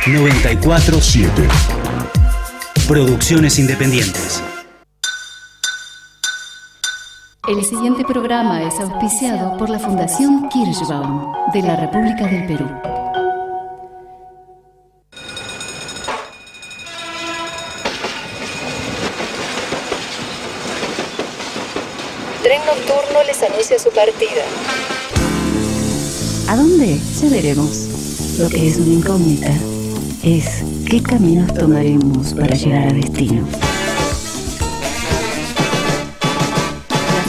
947. Producciones independientes. El siguiente programa es auspiciado por la Fundación Kirschbaum de la República del Perú. Tren Nocturno les anuncia su partida. ¿A dónde? Ya veremos. Lo que es una incógnita es qué caminos tomaremos para llegar a destino.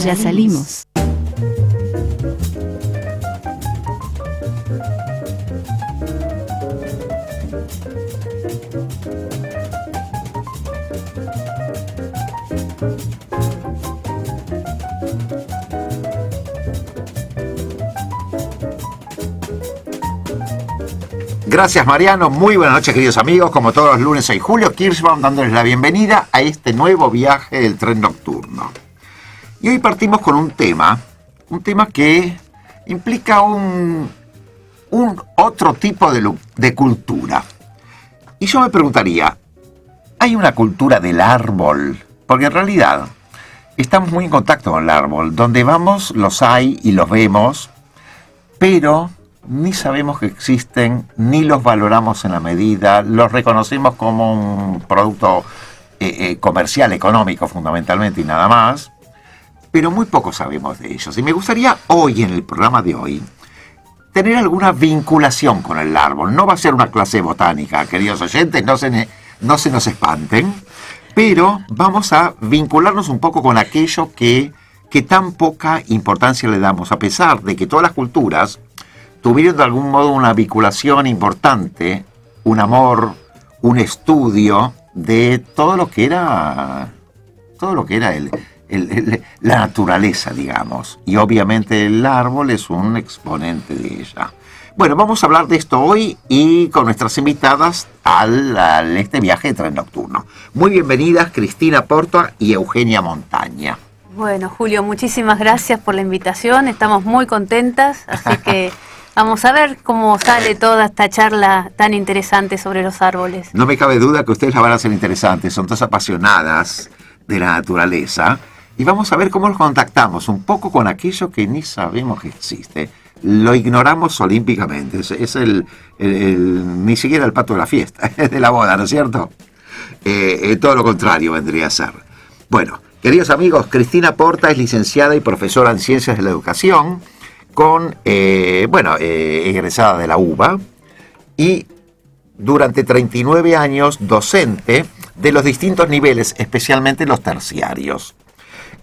Ya salimos. Gracias, Mariano. Muy buenas noches, queridos amigos. Como todos los lunes, soy Julio Kirschbaum dándoles la bienvenida a este nuevo viaje del tren nocturno. Y hoy partimos con un tema que implica un otro tipo de cultura. Y yo me preguntaría, ¿hay una cultura del árbol? Porque en realidad estamos muy en contacto con el árbol. Donde vamos los hay y los vemos, pero ni sabemos que existen, ni los valoramos en la medida, los reconocemos como un producto comercial, económico fundamentalmente y nada más, pero muy poco sabemos de ellos. Y me gustaría hoy, en el programa de hoy, tener alguna vinculación con el árbol. No va a ser una clase botánica, queridos oyentes, no se nos espanten, pero vamos a vincularnos un poco con aquello que tan poca importancia le damos, a pesar de que todas las culturas tuvieron de algún modo una vinculación importante, un amor, un estudio de todo lo que era la naturaleza, digamos. Y obviamente el árbol es un exponente de ella. Bueno, vamos a hablar de esto hoy y con nuestras invitadas al este viaje de tren nocturno. Muy bienvenidas Cristina Porta y Eugenia Montaña. Bueno, Julio, muchísimas gracias por la invitación. Estamos muy contentas, así que vamos a ver cómo sale toda esta charla tan interesante sobre los árboles. No me cabe duda que ustedes la van a hacer interesante, son todas apasionadas de la naturaleza. Y vamos a ver cómo nos contactamos un poco con aquello que ni sabemos que existe. Lo ignoramos olímpicamente, es ni siquiera el pato de la fiesta, de la boda, ¿no es cierto? Todo lo contrario vendría a ser. Bueno, queridos amigos, Cristina Porta es licenciada y profesora en Ciencias de la Educación, egresada de la UBA y durante 39 años docente de los distintos niveles, especialmente los terciarios.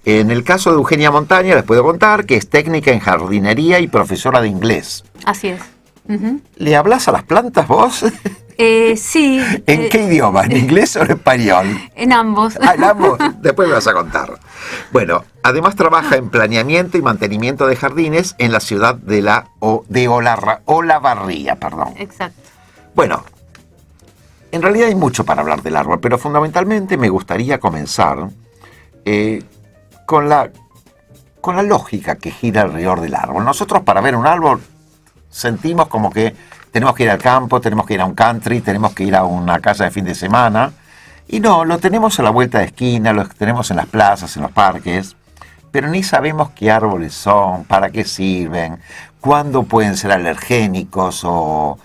En el caso de Eugenia Montaña les puedo contar que es técnica en jardinería y profesora de inglés. Así es. Uh-huh. ¿Le hablas a las plantas vos? Sí. ¿En qué idioma? ¿En inglés o en español? En ambos. En ambos. Después me vas a contar. Bueno, además trabaja en planeamiento y mantenimiento de jardines en la ciudad de Olavarría. Exacto. Bueno, en realidad hay mucho para hablar del árbol, pero fundamentalmente me gustaría comenzar con la lógica que gira alrededor del árbol. Nosotros, para ver un árbol, sentimos como que tenemos que ir al campo, tenemos que ir a un country, tenemos que ir a una casa de fin de semana. Y no, lo tenemos a la vuelta de esquina, lo tenemos en las plazas, en los parques, pero ni sabemos qué árboles son, para qué sirven, cuándo pueden ser alergénicos o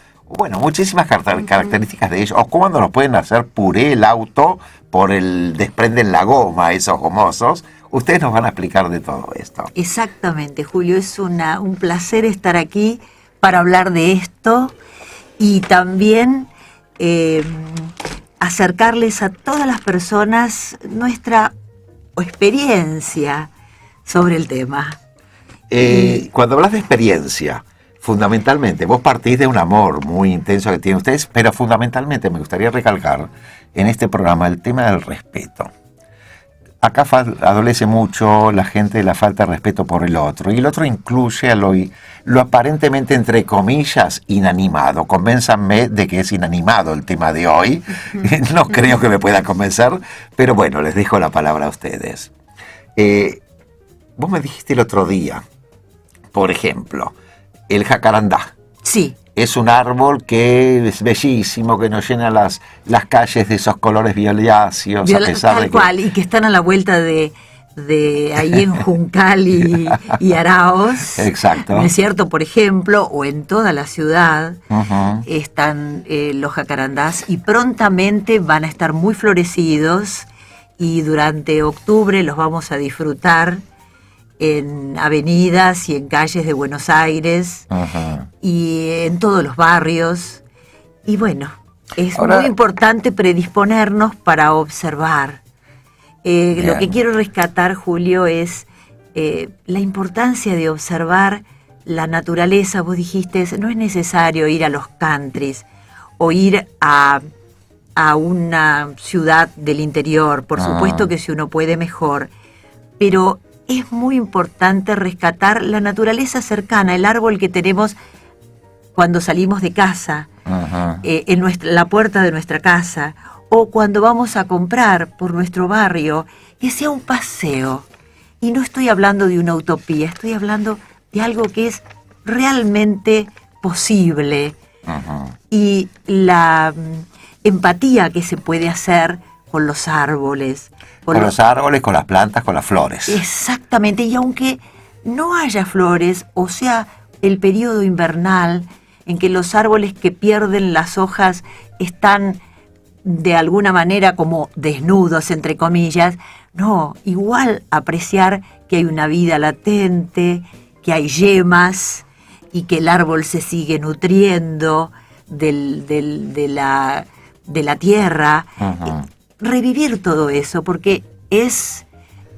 muchísimas características de ellos, o cuándo nos pueden hacer puré el auto por desprenden la goma, esos gomosos. Ustedes nos van a explicar de todo esto. Exactamente, Julio, es un placer estar aquí para hablar de esto y también acercarles a todas las personas nuestra experiencia sobre el tema. Cuando hablas de experiencia, fundamentalmente, vos partís de un amor muy intenso que tienen ustedes, pero fundamentalmente me gustaría recalcar en este programa el tema del respeto. Acá adolece mucho la gente de la falta de respeto por el otro, y el otro incluye a lo aparentemente, entre comillas, inanimado. Convénzanme de que es inanimado el tema de hoy. No creo que me puedan convencer, pero bueno, les dejo la palabra a ustedes. Vos me dijiste el otro día, por ejemplo, el jacarandá. Sí. es un árbol que es bellísimo, que nos llena las calles de esos colores violáceos, a pesar tal de que... cual, y que están a la vuelta de ahí en Juncal y Araos. Exacto. ¿No es cierto? Por ejemplo, o en toda la ciudad Ujú. están los jacarandás y prontamente van a estar muy florecidos y durante octubre los vamos a disfrutar en avenidas y en calles de Buenos Aires Ujú. y en todos los barrios. Y bueno, es Ahora- muy importante predisponernos para observar. Lo que quiero rescatar, Julio, es la importancia de observar la naturaleza. Vos dijiste, no es necesario ir a los countries o ir a una ciudad del interior. Por supuesto que si uno puede, mejor. Pero es muy importante rescatar la naturaleza cercana, el árbol que tenemos cuando salimos de casa, Ujú. en la puerta de nuestra casa, o cuando vamos a comprar por nuestro barrio, que sea un paseo. Y no estoy hablando de una utopía, estoy hablando de algo que es realmente posible. Ujú. Y la empatía que se puede hacer con los árboles. Con los árboles, con las plantas, con las flores. Exactamente, y aunque no haya flores, o sea, el periodo invernal en que los árboles que pierden las hojas están de alguna manera como desnudos, entre comillas, no, igual apreciar que hay una vida latente, que hay yemas y que el árbol se sigue nutriendo de la tierra. Ujú. Revivir todo eso, porque es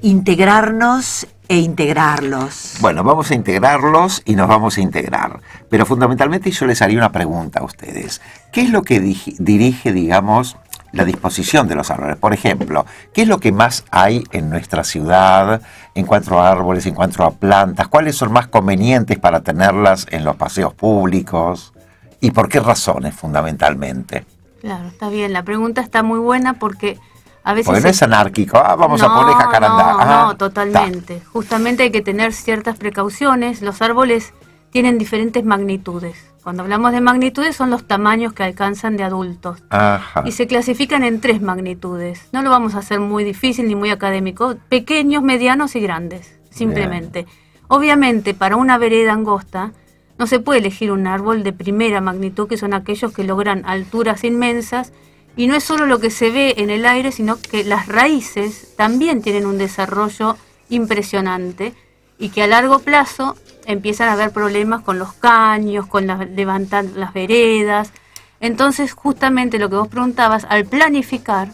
integrarnos e integrarlos. Bueno, vamos a integrarlos y nos vamos a integrar. Pero fundamentalmente yo les haría una pregunta a ustedes. ¿Qué es lo que dirige, digamos, la disposición de los árboles? Por ejemplo, ¿qué es lo que más hay en nuestra ciudad en cuanto a árboles, en cuanto a plantas? ¿Cuáles son más convenientes para tenerlas en los paseos públicos? ¿Y por qué razones, fundamentalmente? Claro, está bien. La pregunta está muy buena porque a veces... Porque no es anárquico. Vamos a poner jacarandá. No, totalmente. Justamente hay que tener ciertas precauciones. Los árboles tienen diferentes magnitudes. Cuando hablamos de magnitudes son los tamaños que alcanzan de adultos. Ajá. Y se clasifican en 3 magnitudes. No lo vamos a hacer muy difícil ni muy académico. Pequeños, medianos y grandes, simplemente. Obviamente, para una vereda angosta, no se puede elegir un árbol de primera magnitud, que son aquellos que logran alturas inmensas. Y no es solo lo que se ve en el aire, sino que las raíces también tienen un desarrollo impresionante y que a largo plazo empiezan a haber problemas con los caños, con levantar las veredas. Entonces, justamente lo que vos preguntabas, al planificar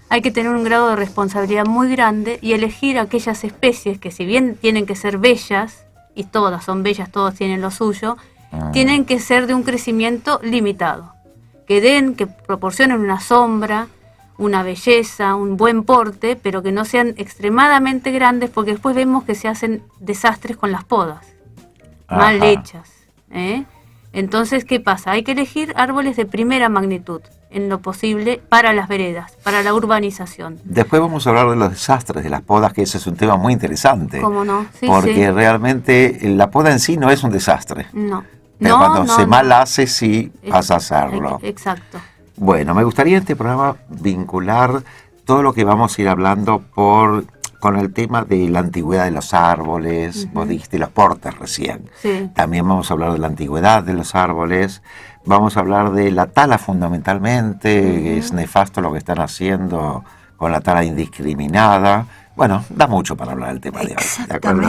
hay que tener un grado de responsabilidad muy grande y elegir aquellas especies que, si bien tienen que ser bellas, y todas son bellas, todas tienen lo suyo, tienen que ser de un crecimiento limitado, que proporcionen una sombra, una belleza, un buen porte, pero que no sean extremadamente grandes, porque después vemos que se hacen desastres con las podas, mal Ajá. hechas, ¿eh? Entonces, ¿qué pasa? Hay que elegir árboles de primera magnitud, en lo posible, para las veredas, para la urbanización. Después vamos a hablar de los desastres de las podas, que ese es un tema muy interesante. ¿Cómo no? Sí, porque sí. realmente la poda en sí no es un desastre. No. Pero No, cuando no, se no. mal hace, sí vas a hacerlo. Exacto. Bueno, me gustaría en este programa vincular todo lo que vamos a ir hablando con el tema de la antigüedad de los árboles. Vos dijiste los portes recién. Sí. También vamos a hablar de la antigüedad de los árboles. Vamos a hablar de la tala fundamentalmente, que es nefasto lo que están haciendo con la tala indiscriminada. Bueno, da mucho para hablar del tema de hoy. ¿De acuerdo?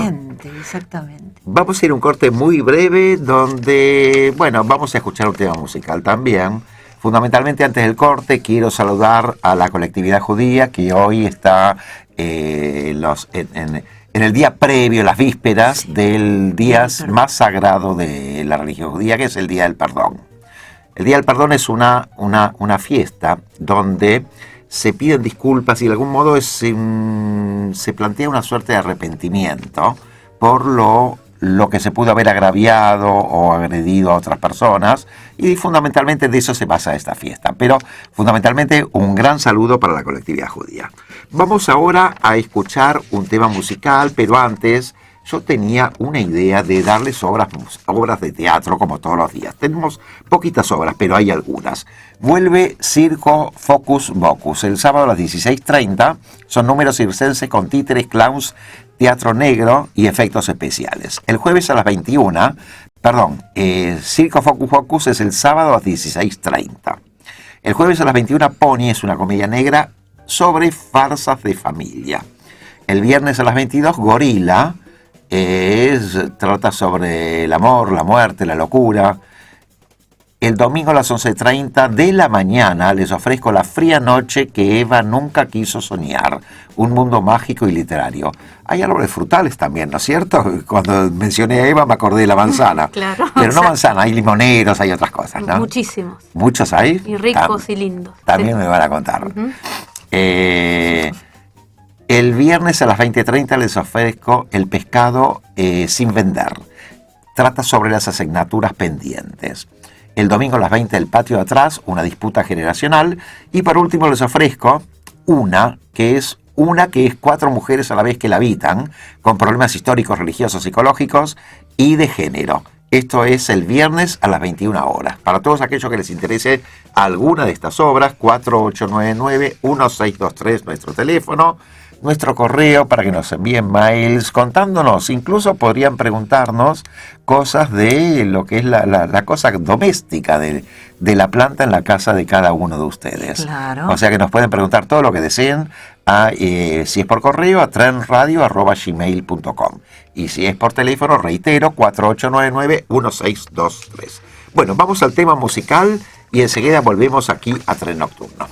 Exactamente. Vamos a ir a un corte muy breve donde, bueno, vamos a escuchar un tema musical también. Fundamentalmente, antes del corte, quiero saludar a la colectividad judía que hoy está en el día previo, las vísperas del día más sagrado de la religión judía, que es el Día del Perdón. El Día del Perdón es una fiesta donde se piden disculpas y de algún modo se plantea una suerte de arrepentimiento por lo que se pudo haber agraviado o agredido a otras personas, y fundamentalmente de eso se basa esta fiesta. Pero fundamentalmente un gran saludo para la colectividad judía. Vamos ahora a escuchar un tema musical, pero antes yo tenía una idea de darles obras de teatro como todos los días. Tenemos poquitas obras, pero hay algunas. Vuelve Circo Focus Bocus el sábado a las 16:30. Son números circenses con títeres, clowns, teatro negro y efectos especiales. El jueves a las 21, Circo Focus Bocus es el sábado a las 16:30. El jueves a las 21, Pony es una comedia negra sobre farsas de familia. El viernes a las 22, Gorila trata sobre el amor, la muerte, la locura. El domingo a las 11:30 de la mañana les ofrezco La fría noche que Eva nunca quiso soñar, un mundo mágico y literario. Hay árboles frutales también, ¿no es cierto? Cuando mencioné a Eva me acordé de la manzana. Claro. Pero no manzana, hay limoneros, hay otras cosas, ¿no? Muchísimos. ¿Muchos hay? Y ricos y lindos. También Sí. me van a contar. Ujú. El viernes a las 20:30 les ofrezco El pescado sin vender. Trata sobre las asignaturas pendientes. El domingo a las 20, El patio de atrás, una disputa generacional. Y por último les ofrezco una que es 4 mujeres a la vez que la habitan, con problemas históricos, religiosos, psicológicos y de género. Esto es el viernes a las 21 horas. Para todos aquellos que les interese alguna de estas obras, 4899-1623, nuestro teléfono. Nuestro correo para que nos envíen mails contándonos, incluso podrían preguntarnos cosas de lo que es la cosa doméstica de la planta en la casa de cada uno de ustedes. Claro. O sea que nos pueden preguntar todo lo que deseen, si es por correo, a trenradio@gmail.com. Y si es por teléfono, reitero, 4899-1623. Bueno, vamos al tema musical y enseguida volvemos aquí a Tren Nocturno.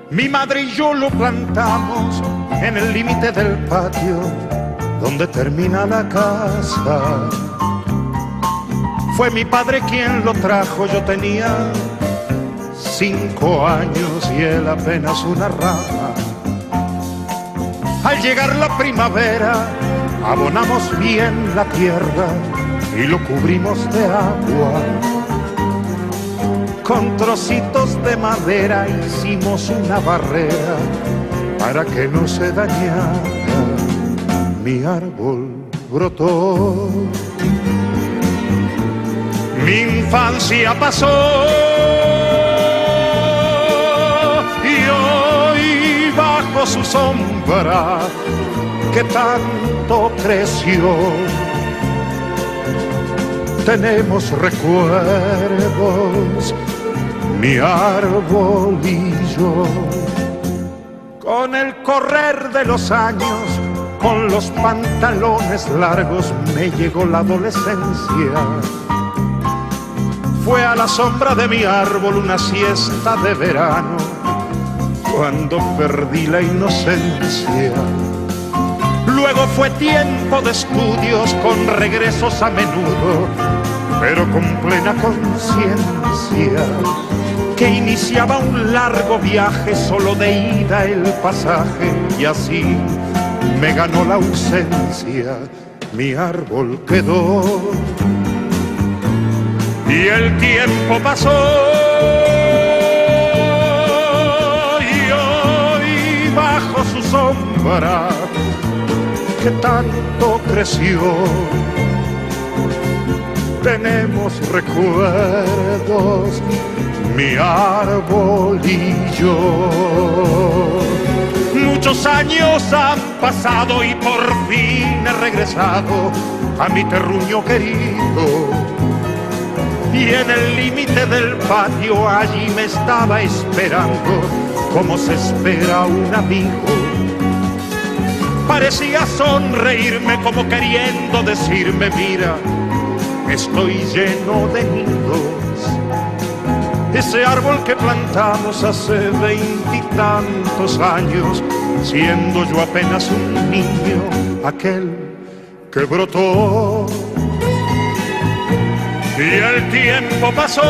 Mi madre y yo lo plantamos en el límite del patio donde termina la casa. Fue mi padre quien lo trajo, yo tenía 5 años y él apenas una rama. Al llegar la primavera abonamos bien la tierra y lo cubrimos de agua. Con trocitos de madera hicimos una barrera para que no se dañara. Mi árbol brotó, mi infancia pasó y hoy bajo su sombra que tanto creció tenemos recuerdos, mi árbol y yo. Con el correr de los años, con los pantalones largos, me llegó la adolescencia. Fue a la sombra de mi árbol una siesta de verano, cuando perdí la inocencia. Luego fue tiempo de estudios con regresos a menudo, pero con plena conciencia que iniciaba un largo viaje, solo de ida el pasaje, y así me ganó la ausencia. Mi árbol quedó y el tiempo pasó y hoy bajo su sombra que tanto creció tenemos recuerdos, mi árbol y yo. Muchos años han pasado y por fin he regresado a mi terruño querido. Y en el límite del patio allí me estaba esperando, como se espera un amigo. Parecía sonreírme como queriendo decirme, mira, estoy lleno de nidos. Ese árbol que plantamos hace 20 y tantos años, siendo yo apenas un niño, aquel que brotó y el tiempo pasó.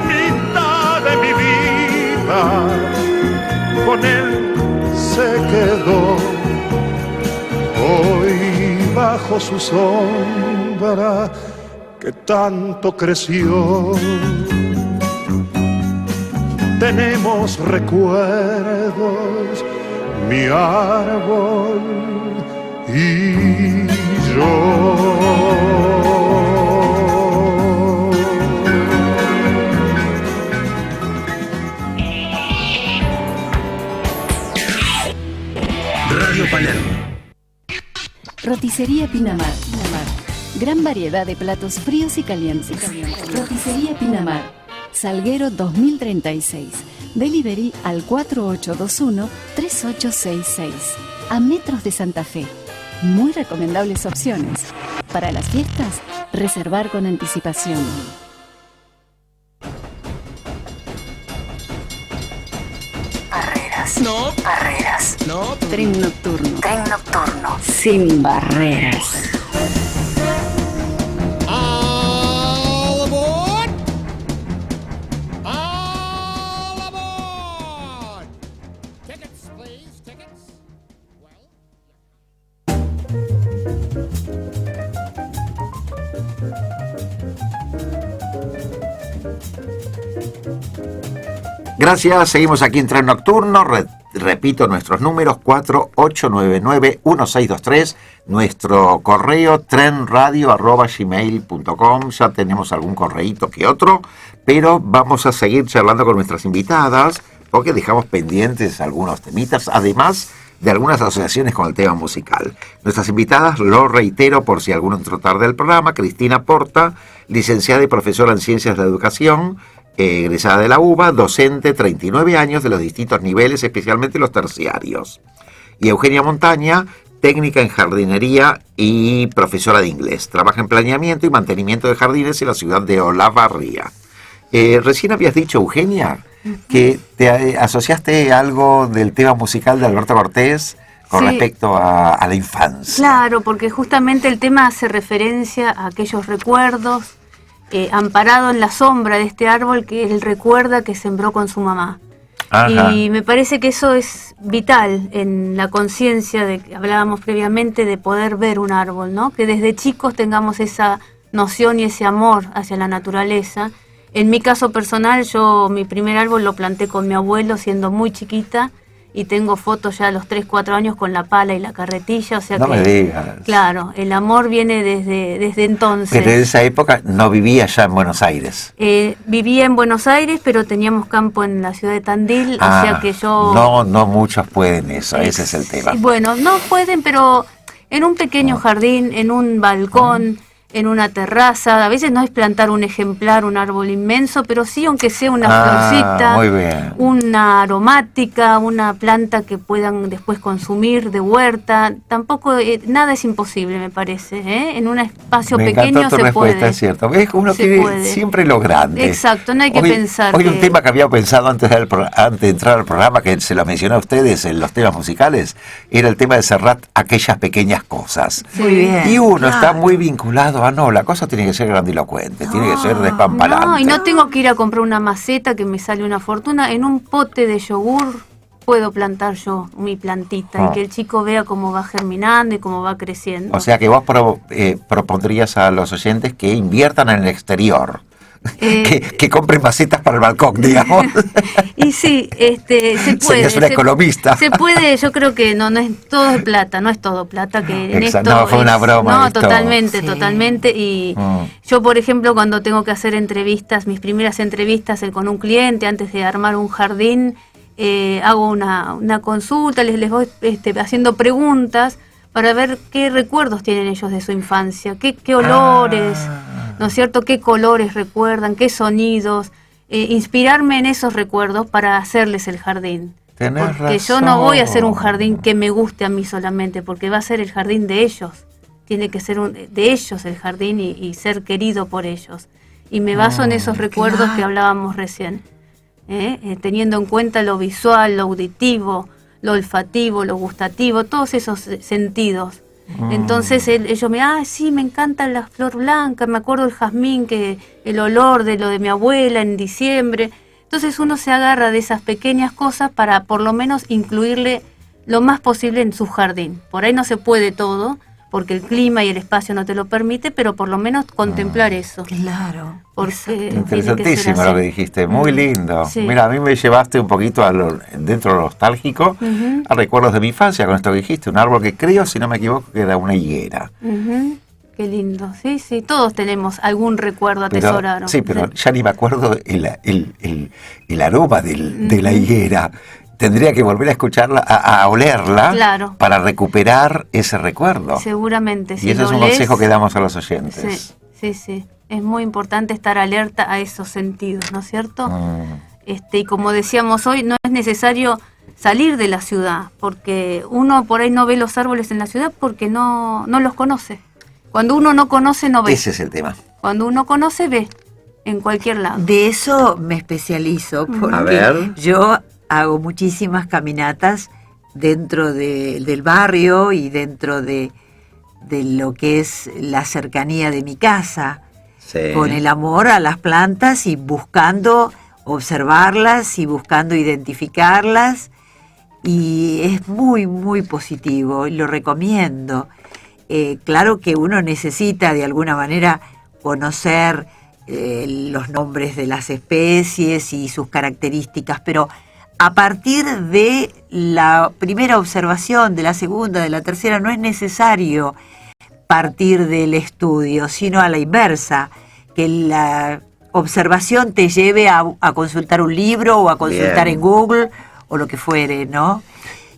Mitad de mi vida con él se quedó. Hoy bajo su sombra que tanto creció, tenemos recuerdos, mi árbol y yo. Radio Palermo. Roticería Pinamar. Gran variedad de platos fríos y calientes. Roticería Pinamar. Salguero 2036. Delivery al 4821-3866. A metros de Santa Fe. Muy recomendables opciones. Para las fiestas, reservar con anticipación. No. Barreras. No. Tren nocturno. Sin barreras. All aboard. All aboard. Tickets, please. Tickets. Gracias, seguimos aquí en Tren Nocturno. Repito nuestros números: 4899-1623, nuestro correo trenradio@gmail.com. Ya tenemos algún correíto que otro, pero vamos a seguir charlando con nuestras invitadas porque dejamos pendientes algunos temitas, además de algunas asociaciones con el tema musical. Nuestras invitadas, lo reitero por si alguno entró tarde al programa: Cristina Porta, licenciada y profesora en Ciencias de la Educación, egresada de la UBA, docente, 39 años, de los distintos niveles, especialmente los terciarios. Y Eugenia Montaña, técnica en jardinería y profesora de inglés. Trabaja en planeamiento y mantenimiento de jardines en la ciudad de Olavarría. Recién habías dicho, Eugenia, que te asociaste algo del tema musical de Alberto Cortés con respecto a la infancia. Claro, porque justamente el tema hace referencia a aquellos recuerdos, amparado en la sombra de este árbol que él recuerda que sembró con su mamá. Ajá. Y me parece que eso es vital en la conciencia de que hablábamos previamente, de poder ver un árbol, ¿no? Que desde chicos tengamos esa noción y ese amor hacia la naturaleza. En mi caso personal, yo mi primer árbol lo planté con mi abuelo siendo muy chiquita, y tengo fotos ya a los 3, 4 años con la pala y la carretilla, o sea no que... me digas. Claro, el amor viene desde entonces. Pero en esa época no vivía ya en Buenos Aires. Vivía en Buenos Aires, pero teníamos campo en la ciudad de Tandil, o sea que yo... No muchos pueden eso, ese es el tema. Bueno, no pueden, pero en un pequeño jardín, en un balcón, en una terraza, a veces no es plantar un ejemplar, un árbol inmenso, pero sí, aunque sea una florcita, muy bien, una aromática, una planta que puedan después consumir de huerta. Tampoco, nada es imposible, me parece, ¿eh? En un espacio pequeño se respuesta, puede. Es cierto, ves, uno quiere siempre lo grande. Exacto, no hay que pensar. Hoy un tema que había pensado antes de entrar al programa, que se lo mencioné a ustedes en los temas musicales, era el tema de Serrat, aquellas pequeñas cosas. Sí. Muy bien. Y uno está muy vinculado. No, la cosa tiene que ser grandilocuente, tiene que ser despamparante. No, y no tengo que ir a comprar una maceta que me sale una fortuna. En un pote de yogur puedo plantar yo mi plantita y que el chico vea cómo va germinando y cómo va creciendo. O sea que vos propondrías a los oyentes que inviertan en el exterior. Que compren macetas para el balcón, digamos. Y sí, se puede. Es una economista. Se puede, yo creo que no es todo plata, no es todo plata. Que en esto no, fue una broma. No, totalmente. Y yo, por ejemplo, cuando tengo que hacer entrevistas, mis primeras entrevistas con un cliente, antes de armar un jardín, hago una consulta, les voy haciendo preguntas para ver qué recuerdos tienen ellos de su infancia, qué olores, ¿no es cierto? ¿Qué colores recuerdan? ¿Qué sonidos? Inspirarme en esos recuerdos para hacerles el jardín. Tenés porque razón. yo no voy a hacer un jardín que me guste a mí solamente, porque va a ser el jardín de ellos. Tiene que ser de ellos el jardín y ser querido por ellos. Y me baso en esos recuerdos que hablábamos recién. Teniendo en cuenta lo visual, lo auditivo, lo olfativo, lo gustativo, todos esos sentidos. Entonces ellos sí, me encanta la flor blanca, me acuerdo del jazmín, que el olor de lo de mi abuela en diciembre. Entonces uno se agarra de esas pequeñas cosas para por lo menos incluirle lo más posible en su jardín. Por ahí no se puede todo, porque el clima y el espacio no te lo permite, pero por lo menos contemplar eso. Claro. Porque Interesantísimo lo que dijiste, muy lindo. Sí. Mira, a mí me llevaste un poquito dentro de lo nostálgico, a recuerdos de mi infancia con esto que dijiste, un árbol que creo, si no me equivoco, que era una higuera. Qué lindo, sí, todos tenemos algún recuerdo atesorado. Sí, pero ya ni me acuerdo el aroma de la higuera. Tendría que volver a escucharla, a olerla, Claro. para recuperar ese recuerdo. Seguramente. Y ese es un consejo que damos a los oyentes. Sí. Es muy importante estar alerta a esos sentidos, ¿no es cierto? Y como decíamos hoy, no es necesario salir de la ciudad, porque uno por ahí no ve los árboles en la ciudad porque no los conoce. Cuando uno no conoce, no ve. Ese es el tema. Cuando uno conoce, ve en cualquier lado. De eso me especializo, porque A ver. yo hago muchísimas caminatas dentro del barrio y dentro de lo que es la cercanía de mi casa, Sí. con el amor a las plantas y buscando observarlas y buscando identificarlas, y es muy, muy positivo y lo recomiendo. Claro que uno necesita de alguna manera conocer los nombres de las especies y sus características, pero a partir de la primera observación, de la segunda, de la tercera, no es necesario partir del estudio, sino a la inversa, que la observación te lleve a consultar un libro o a consultar Bien. en Google o lo que fuere, ¿no?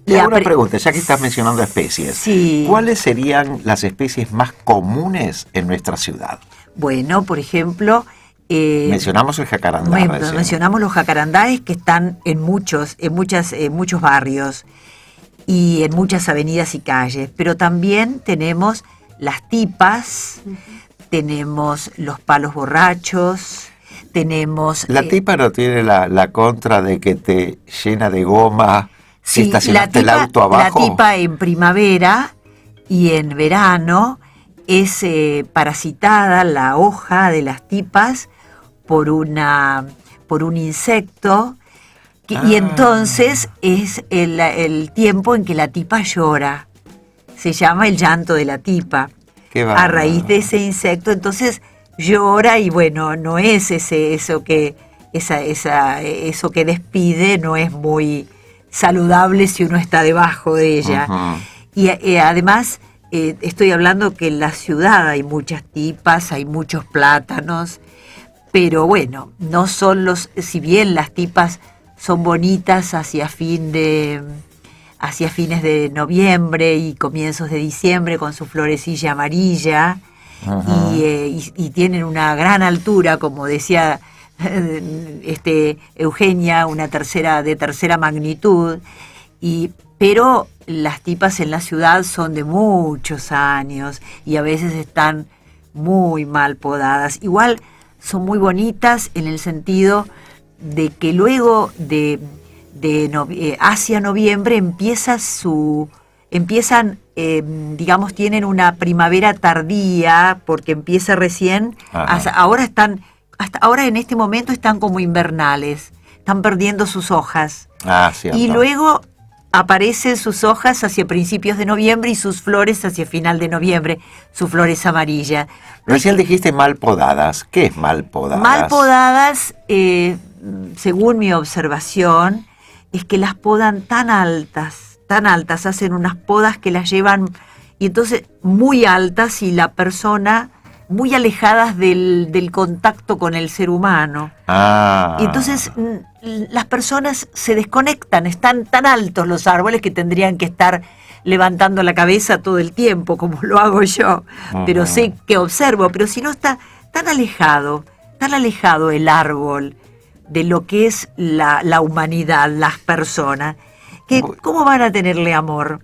Y hago una pregunta, ya que estás mencionando especies. Sí. ¿Cuáles serían las especies más comunes en nuestra ciudad? Bueno, por ejemplo, Mencionamos el jacarandá recién. mencionamos los jacarandáes, que están en muchos barrios y en muchas avenidas y calles, pero también tenemos las tipas, tenemos los palos borrachos, tenemos... La tipa no tiene la contra de que te llena de goma si estacionaste el auto abajo. La tipa en primavera y en verano es parasitada la hoja de las tipas por un insecto y entonces es el tiempo en que la tipa llora. Se llama el llanto de la tipa. Qué A bárbaro. raíz de ese insecto, entonces llora y bueno, no es eso que despide, no es muy saludable si uno está debajo de ella. Ujú. Y además estoy hablando que en la ciudad hay muchas tipas, hay muchos plátanos, pero bueno, no son si bien las tipas son bonitas hacia fines de noviembre y comienzos de diciembre con su florecilla amarilla, y tienen una gran altura, como decía Eugenia, de tercera magnitud, pero las tipas en la ciudad son de muchos años y a veces están muy mal podadas. Igual son muy bonitas en el sentido de que luego hacia noviembre tienen una primavera tardía, porque empieza recién. Hasta ahora en este momento están como invernales, están perdiendo sus hojas. Cierto. Y luego aparecen sus hojas hacia principios de noviembre y sus flores hacia final de noviembre, sus flores amarillas. Recién dijiste mal podadas. ¿Qué es mal podadas? Mal podadas, según mi observación, es que las podan tan altas, hacen unas podas que las llevan, y entonces muy altas, y la persona muy alejadas del contacto con el ser humano. Y entonces las personas se desconectan, están tan altos los árboles que tendrían que estar levantando la cabeza todo el tiempo, como lo hago yo, pero sé que observo, pero si no está tan alejado el árbol de lo que es la humanidad, las personas, que ¿cómo van a tenerle amor?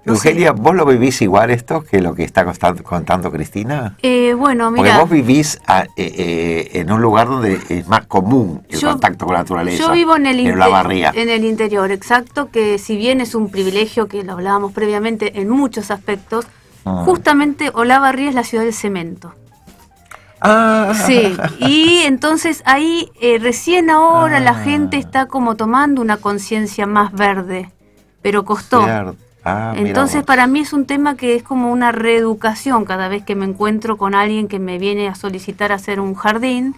No Eugenia, sé. ¿vos lo vivís igual esto que lo que está contando Cristina? Bueno, Porque mira, vos vivís en un lugar donde es más común el contacto con la naturaleza. yo vivo en Olavarría. en el interior, exacto, que si bien es un privilegio, que lo hablábamos previamente en muchos aspectos, Justamente Olavarría es la ciudad del cemento. Ah, Sí, y entonces ahí recién ahora la gente está como tomando una conciencia más verde, pero costó. cierto. Ah, mira Entonces vos. para mí es un tema que es como una reeducación cada vez que me encuentro con alguien que me viene a solicitar hacer un jardín,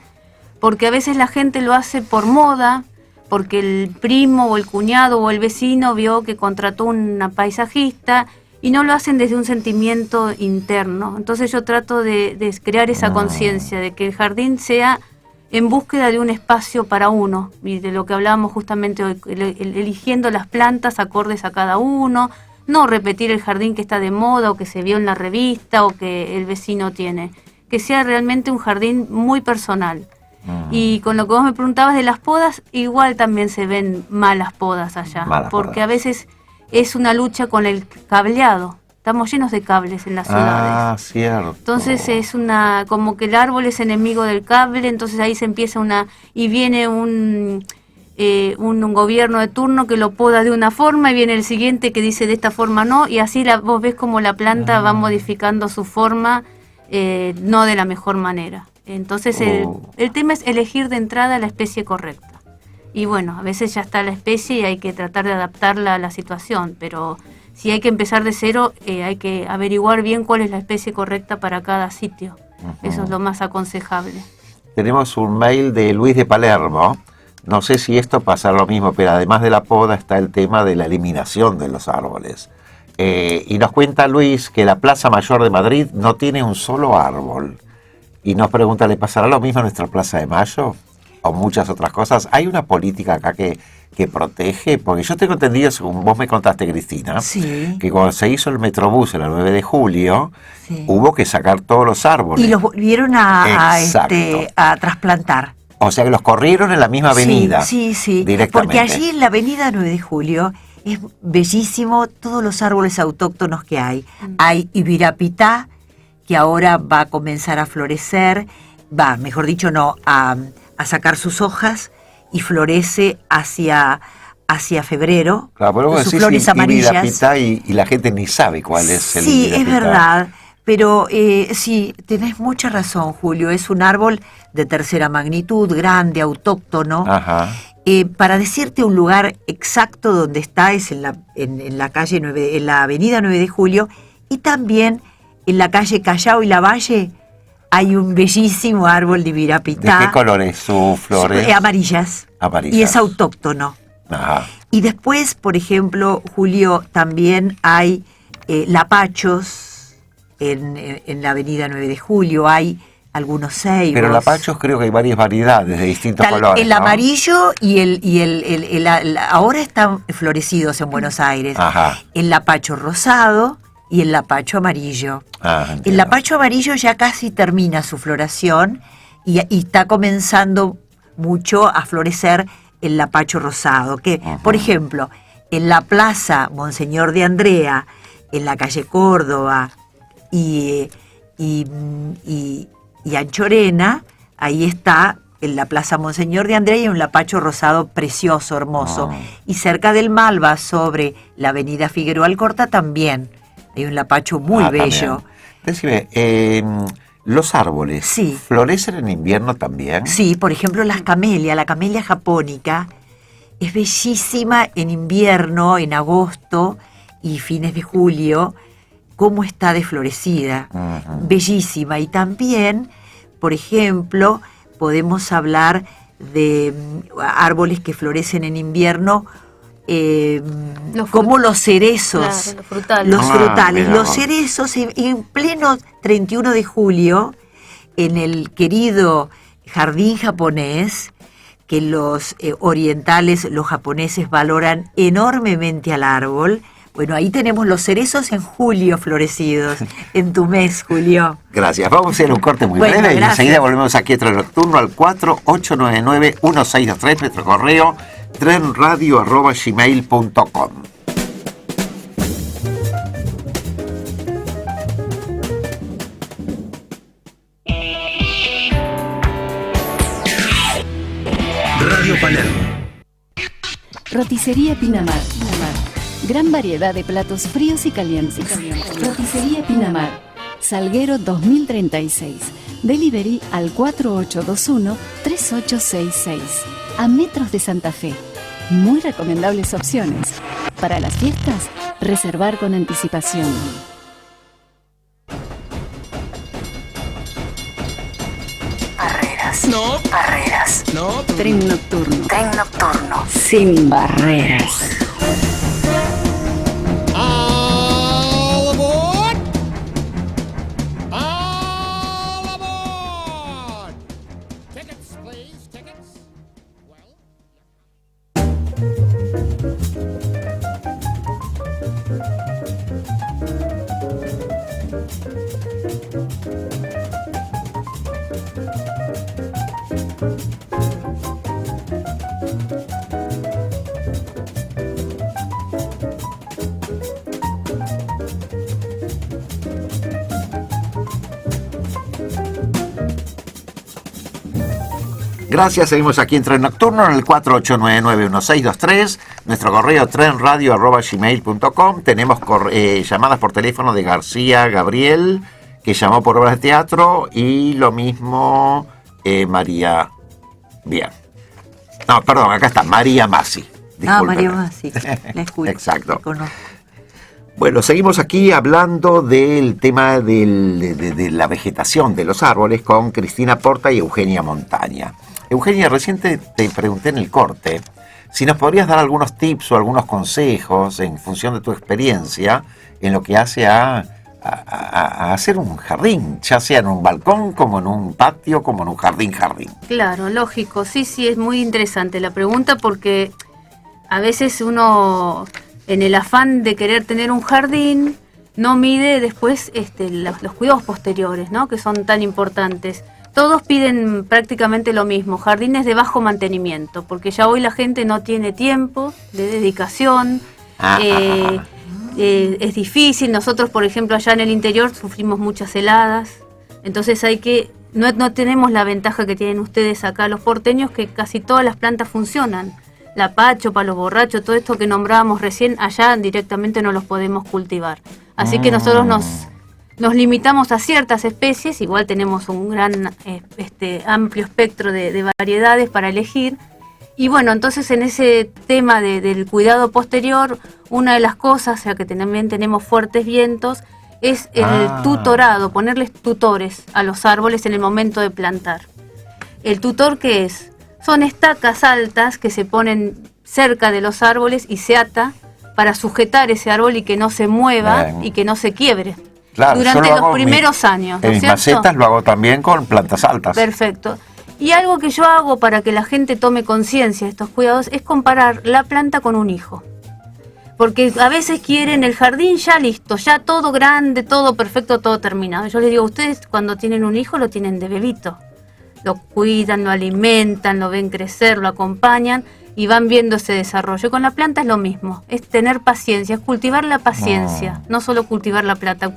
porque a veces la gente lo hace por moda, porque el primo o el cuñado o el vecino vio que contrató una paisajista y no lo hacen desde un sentimiento interno. Entonces yo trato de crear esa conciencia de que el jardín sea en búsqueda de un espacio para uno, y de lo que hablábamos justamente hoy, eligiendo las plantas acordes a cada uno, no repetir el jardín que está de moda o que se vio en la revista o que el vecino tiene, que sea realmente un jardín muy personal. Y con lo que vos me preguntabas de las podas, igual también se ven malas podas allá, Malas porque podas. a veces es una lucha con el cableado. Estamos llenos de cables en las ciudades. Ah, cierto. Entonces es una, como que el árbol es enemigo del cable, entonces ahí se empieza y viene un gobierno de turno que lo poda de una forma y viene el siguiente que dice de esta forma no, y así vos ves como la planta va modificando su forma, no de la mejor manera. Entonces el tema es elegir de entrada la especie correcta. Y bueno, a veces ya está la especie y hay que tratar de adaptarla a la situación, pero si hay que empezar de cero, hay que averiguar bien cuál es la especie correcta para cada sitio. Eso es lo más aconsejable. Tenemos un mail de Luis de Palermo. No sé si esto pasa lo mismo, pero además de la poda está el tema de la eliminación de los árboles. Y nos cuenta Luis que la Plaza Mayor de Madrid no tiene un solo árbol. Y nos pregunta, ¿le pasará lo mismo a nuestra Plaza de Mayo? O muchas otras cosas. ¿Hay una política acá que protege? Porque yo tengo entendido, según vos me contaste, Cristina, Sí. que cuando se hizo el Metrobús el 9 de julio, Sí. hubo que sacar todos los árboles. Y los volvieron a Exacto. trasplantar. O sea que los corrieron en la misma avenida. Sí, sí, Directamente. porque allí en la avenida 9 de Julio es bellísimo todos los árboles autóctonos que hay. Hay ibirapitá, que ahora va a comenzar a florecer, mejor dicho, no, a sacar sus hojas y florece hacia febrero. Claro, pero vos sus decís flores amarillas. ibirapitá y la gente ni sabe cuál es el Sí, es ibirapitá. verdad. Pero sí, tenés mucha razón, Julio. Es un árbol de tercera magnitud, grande, autóctono. Ajá. Para decirte un lugar exacto donde está es en la calle 9, en la avenida 9 de Julio, y también en la calle Callao y Lavalle hay un bellísimo árbol de ¿De ibirapitá. qué colores sus flores? Amarillas. Amarillas. Y es autóctono. Ajá. Y después, por ejemplo, Julio, también hay lapachos en la avenida 9 de Julio, hay algunos ceibos. Pero lapachos creo que hay varias variedades de distintos colores, El ¿no? amarillo y ahora están florecidos en Buenos Aires. Ajá. El lapacho rosado y el lapacho amarillo. Ah, El entiendo. lapacho amarillo ya casi termina su floración y está comenzando mucho a florecer el lapacho rosado, que, por ejemplo, en la plaza Monseñor de Andrea, en la calle Córdoba y Anchorena, ahí está en la plaza Monseñor de Andrea y un lapacho rosado precioso, hermoso. Y cerca del Malva, sobre la avenida Figueroa Alcorta, también hay un lapacho muy bello. Decime, los árboles, Sí. ¿florecen en invierno también? Sí, por ejemplo, la camelia japónica, es bellísima en invierno, en agosto y fines de julio, cómo está desflorecida, bellísima. Y también, por ejemplo, podemos hablar de árboles que florecen en invierno, como los cerezos. Claro, los frutales. Los Ah, frutales, mira los vos. cerezos en pleno 31 de julio, en el querido jardín japonés, que los orientales, los japoneses valoran enormemente al árbol. Bueno, ahí tenemos los cerezos en julio florecidos, en tu mes, Julio. Gracias. Vamos a hacer un corte muy Bueno, breve y gracias. enseguida volvemos aquí a Tren Nocturno al 4899-1623, nuestro correo trenradio@gmail.com. Radio Palermo. Roticería Pinamar. Gran variedad de platos fríos y calientes. Roticería Pinamar, Salguero 2036. Delivery al 4821-3866. A metros de Santa Fe. Muy recomendables opciones. Para las fiestas, reservar con anticipación. Barreras. No, Barreras. no. Tren nocturno. Tren nocturno. Sin barreras. All aboard! All aboard! Tickets, please, tickets. Well, Gracias, seguimos aquí en Tren Nocturno en el 48991623, nuestro correo trenradio@gmail.com. Tenemos llamadas por teléfono de García Gabriel, que llamó por obras de teatro, y lo mismo María... Bien. No, perdón, acá está, María Masi. María Masi, la escucho. Exacto. La conozco. Bueno, seguimos aquí hablando del tema de la vegetación de los árboles con Cristina Porta y Eugenia Montaña. Eugenia, recién te pregunté en el corte si nos podrías dar algunos tips o algunos consejos en función de tu experiencia en lo que hace a hacer un jardín, ya sea en un balcón, como en un patio, como en un jardín. Claro, lógico. Sí, es muy interesante la pregunta porque a veces uno, en el afán de querer tener un jardín, no mide después los cuidados posteriores, ¿no? Que son tan importantes. Todos piden prácticamente lo mismo, jardines de bajo mantenimiento, porque ya hoy la gente no tiene tiempo de dedicación, es difícil. Nosotros, por ejemplo, allá en el interior sufrimos muchas heladas, entonces no tenemos la ventaja que tienen ustedes acá los porteños, que casi todas las plantas funcionan. La pachopa, los borrachos, todo esto que nombrábamos recién, allá directamente no los podemos cultivar. Así que nosotros nos limitamos a ciertas especies, igual tenemos un gran amplio espectro de variedades para elegir. Y bueno, entonces en ese tema del cuidado posterior, una de las cosas, ya que también tenemos fuertes vientos, es el tutorado, ponerles tutores a los árboles en el momento de plantar. ¿El tutor qué es? Son estacas altas que se ponen cerca de los árboles y se ata para sujetar ese árbol y que no se mueva y que no se quiebre. Claro, durante los primeros años, ¿no en es mis cierto? macetas lo hago también con plantas altas. Perfecto. Y algo que yo hago para que la gente tome conciencia de estos cuidados es comparar la planta con un hijo. Porque a veces quieren el jardín ya listo, ya todo grande, todo perfecto, todo terminado. Yo les digo, ustedes cuando tienen un hijo lo tienen de bebito. Lo cuidan, lo alimentan, lo ven crecer, lo acompañan y van viendo ese desarrollo. Con la planta es lo mismo, es tener paciencia, es cultivar la paciencia, no solo cultivar la planta,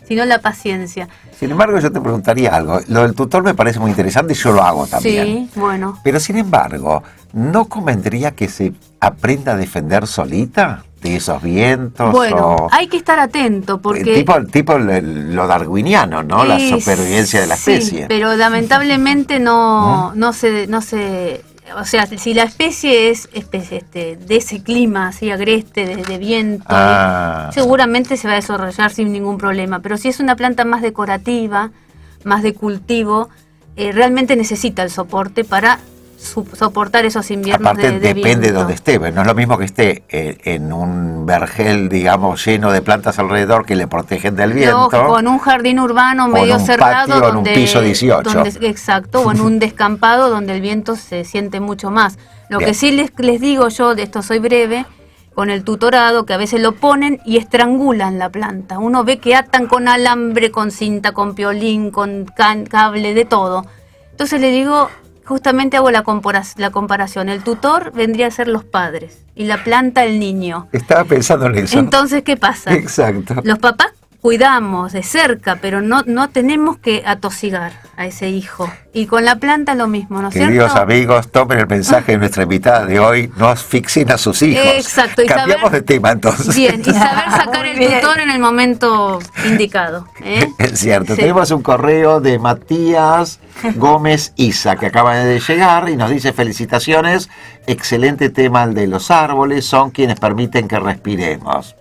sino la paciencia. Sin embargo, yo te preguntaría algo. Lo del tutor me parece muy interesante y yo lo hago también. Sí, bueno. Pero sin embargo, ¿no convendría que se aprenda a defender solita de esos vientos? Bueno, hay que estar atento porque... Tipo lo darwiniano, ¿no? La supervivencia de la especie. Sí, pero lamentablemente no se... O sea, si la especie es de ese clima así agreste, de viento, seguramente se va a desarrollar sin ningún problema. Pero si es una planta más decorativa, más de cultivo, realmente necesita el soporte para soportar esos inviernos. Aparte, de depende viento. de donde esté. No es lo mismo que esté en un vergel, digamos, lleno de plantas alrededor que le protegen del viento. Lógico, en un jardín urbano medio cerrado, patio, donde, en un piso 18. Exacto, o en un descampado donde el viento se siente mucho más. Lo Bien. que sí les digo yo, de esto soy breve, con el tutorado, que a veces lo ponen y estrangulan la planta. Uno ve que atan con alambre, con cinta, con piolín, con cable, de todo. Entonces le digo... Justamente hago la comparación. El tutor vendría a ser los padres y la planta el niño. Estaba pensando en eso. Entonces, ¿qué pasa? Exacto. Los papás cuidamos de cerca, pero no tenemos que atosigar a ese hijo. Y con la planta lo mismo, ¿no es cierto? Queridos amigos, tomen el mensaje de nuestra invitada de hoy, no asfixien a sus hijos. Exacto. Y Cambiamos de tema entonces. Bien, y saber sacar Muy el bien. tutor en el momento indicado. Es cierto, Sí. tenemos un correo de Matías Gómez Isa que acaba de llegar y nos dice: felicitaciones, excelente tema el de los árboles, son quienes permiten que respiremos.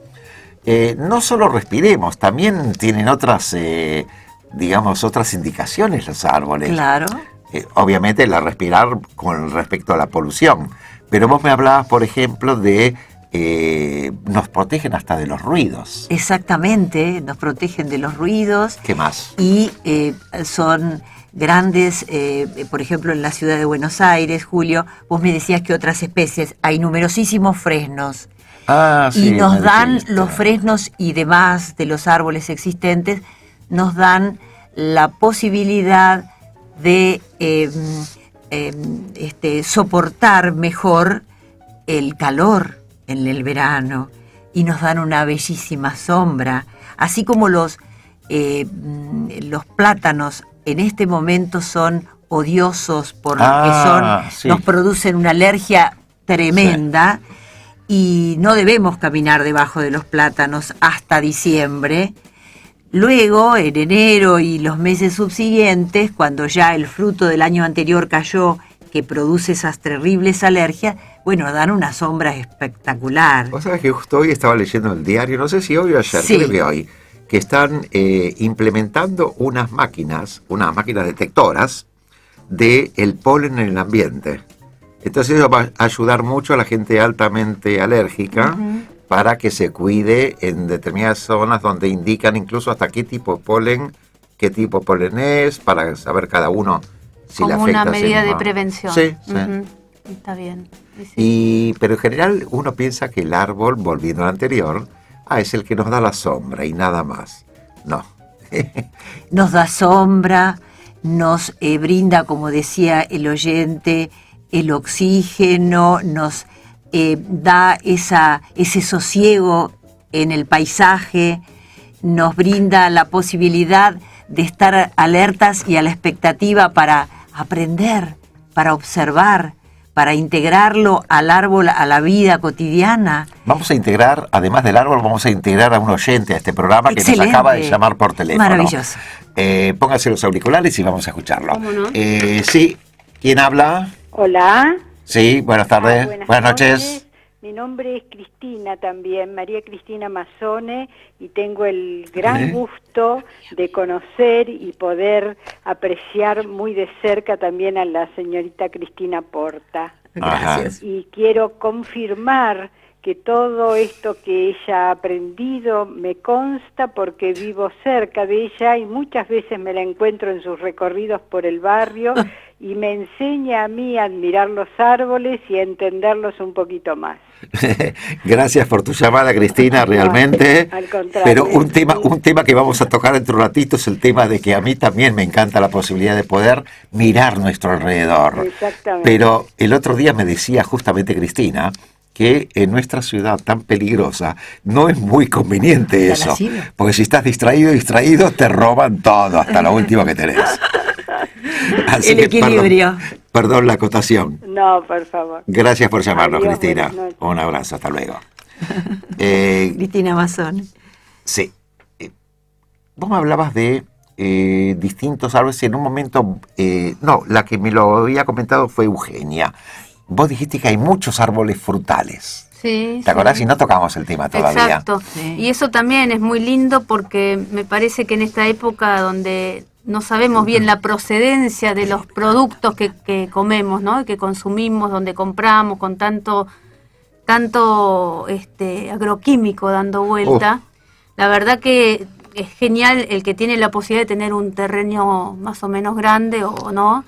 No solo respiremos, también tienen otras, digamos, otras indicaciones los árboles. Claro. Obviamente la respirar con respecto a la polución, pero vos me hablabas, por ejemplo, de nos protegen hasta de los ruidos. Exactamente, nos protegen de los ruidos. ¿Qué más? Y son grandes, por ejemplo, en la ciudad de Buenos Aires, Julio, vos me decías que otras especies, hay numerosísimos fresnos. Ah, sí, Y nos me dan dijiste. los fresnos y demás de los árboles existentes, nos dan la posibilidad de soportar mejor el calor en el verano y nos dan una bellísima sombra, así como los plátanos en este momento son odiosos porque Sí. nos producen una alergia tremenda. Y no debemos caminar debajo de los plátanos hasta diciembre. Luego, en enero y los meses subsiguientes, cuando ya el fruto del año anterior cayó, que produce esas terribles alergias, bueno, dan una sombra espectacular. Vos sabés que justo hoy estaba leyendo el diario, no sé si hoy o ayer, Sí. creo que hoy, que están implementando unas máquinas detectoras del polen en el ambiente. Entonces eso va a ayudar mucho a la gente altamente alérgica para que se cuide en determinadas zonas donde indican incluso hasta qué tipo de polen es, para saber cada uno si le Como afecta. una si medida de no. prevención. Sí, sí. Ujú. Está bien. Sí. Pero en general uno piensa que el árbol, volviendo al anterior, es el que nos da la sombra y nada más. No. Nos da sombra, nos brinda, como decía el oyente, el oxígeno, nos da ese sosiego en el paisaje, nos brinda la posibilidad de estar alertas y a la expectativa para aprender, para observar, para integrarlo al árbol, a la vida cotidiana. Vamos a integrar, además del árbol, vamos a integrar a un oyente a este programa que Excelente. nos acaba de llamar por teléfono. Maravilloso. Póngase los auriculares y vamos a escucharlo. ¿Cómo no? Sí, ¿quién habla? Hola. Sí, buenas tardes. Buenas noches. Mi nombre es Cristina también, María Cristina Mazzone, y tengo el gran gusto de conocer y poder apreciar muy de cerca también a la señorita Cristina Porta. Gracias. Y quiero confirmar que todo esto que ella ha aprendido me consta porque vivo cerca de ella y muchas veces me la encuentro en sus recorridos por el barrio y me enseña a mí a admirar los árboles y a entenderlos un poquito más. Gracias por tu llamada, Cristina, realmente. Al contrario. Pero un tema que vamos a tocar dentro de un ratito es el tema de que a mí también me encanta la posibilidad de poder mirar nuestro alrededor. Exactamente. Pero el otro día me decía justamente Cristina que en nuestra ciudad tan peligrosa no es muy conveniente Ya eso. la sigo. Porque si estás distraído, te roban todo, hasta lo último que tenés. Así El que equilibrio. Perdón la acotación. No, por favor. Gracias por llamarnos, Adiós, Cristina. buenas noches. Un abrazo, hasta luego. Cristina Mazzone. Sí. Vos me hablabas de distintos árboles. En un momento, no, la que me lo había comentado fue Eugenia. Vos dijiste que hay muchos árboles frutales. Sí, ¿Te acordás? sí. Y no tocamos el tema todavía. Exacto. Sí. Y eso también es muy lindo porque me parece que en esta época donde no sabemos bien la procedencia de los productos que comemos, ¿no? Que consumimos, donde compramos, con tanto agroquímico dando vuelta. La verdad que es genial el que tiene la posibilidad de tener un terreno más o menos grande o no,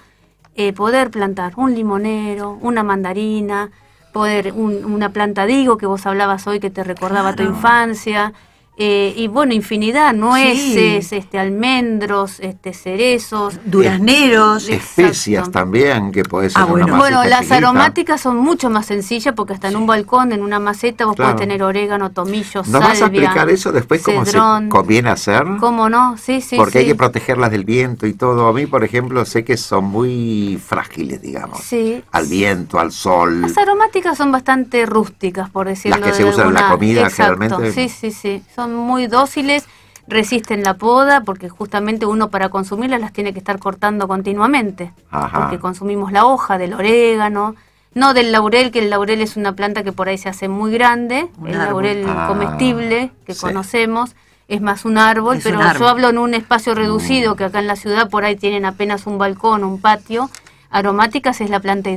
poder plantar un limonero, una mandarina, poder una planta de higo que vos hablabas hoy que te recordaba tu infancia, y bueno, infinidad, nueces, almendros, cerezos, durazneros, especias también, que puede ser una maceta bueno, las chiquita. aromáticas son mucho más sencillas porque hasta en un balcón, en una maceta, vos Claro. podés tener orégano, tomillo, ¿Nos salvia, vas a explicar eso después cómo se cedrón. conviene hacer? ¿Cómo no? Sí, sí, Porque hay sí. que protegerlas del viento y todo. A mí, por ejemplo, sé que son muy frágiles, digamos. Sí. Al viento, al sol. Las aromáticas son bastante rústicas, por decirlo Las que de se usan en la alguna- comida, Exacto. generalmente. Sí, sí, sí. Son muy dóciles, resisten la poda, porque justamente uno para consumirlas las tiene que estar cortando continuamente. Ajá. Porque consumimos la hoja del orégano, no del laurel, que el laurel es una planta que por ahí se hace muy grande. Un El árbol. laurel Ah, comestible que sí. conocemos es más un árbol, Es un pero árbol. yo hablo en un espacio reducido, que acá en la ciudad por ahí tienen apenas un balcón, un patio. Aromáticas es la planta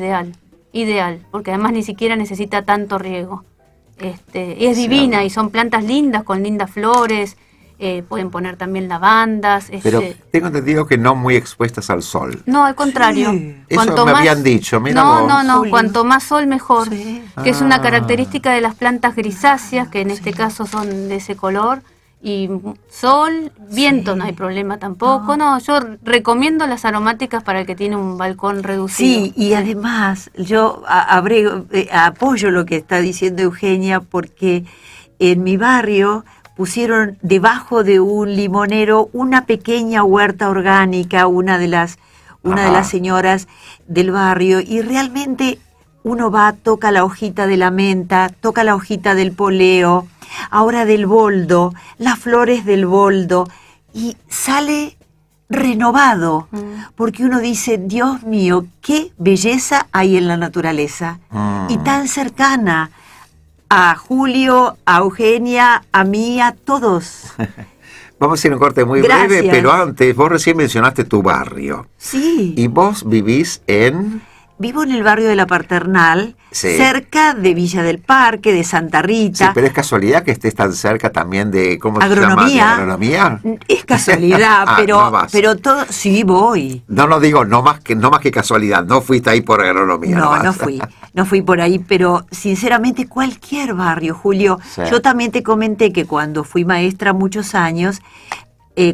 ideal, porque además ni siquiera necesita tanto riego. Y es divina, y son plantas lindas, con lindas flores, pueden poner también lavandas. Pero tengo entendido que no muy expuestas al sol. No, al contrario. Sí. Eso me habían dicho, mira no, vos. no, Julio. cuanto más sol mejor, Sí. que es una Ah. característica de las plantas grisáceas, que en este caso son de ese color, y sol, viento, Sí. no hay problema tampoco. No, yo recomiendo las aromáticas para el que tiene un balcón reducido. Sí, y además yo apoyo lo que está diciendo Eugenia, porque en mi barrio pusieron debajo de un limonero una pequeña huerta orgánica, una de las señoras del barrio, y realmente uno va, toca la hojita de la menta, toca la hojita del poleo, ahora del boldo, las flores del boldo, y sale renovado, porque uno dice, Dios mío, qué belleza hay en la naturaleza, y tan cercana a Julio, a Eugenia, a mí, a todos. Vamos a hacer un corte muy Gracias. breve, pero antes, vos recién mencionaste tu barrio. Sí, Y vos vivís en... vivo en el barrio de La Paternal, Sí. cerca de Villa del Parque, de Santa Sí, Rita. pero es casualidad que estés tan cerca también de... ¿Cómo se Agronomía. llama? ¿De agronomía? Es casualidad, Ah, pero, no vas. pero todo, sí voy. No digo, no más que casualidad, no fuiste ahí por agronomía. No, nomás. no fui por ahí, pero sinceramente cualquier barrio, Julio. Sí. Yo también te comenté que cuando fui maestra muchos años,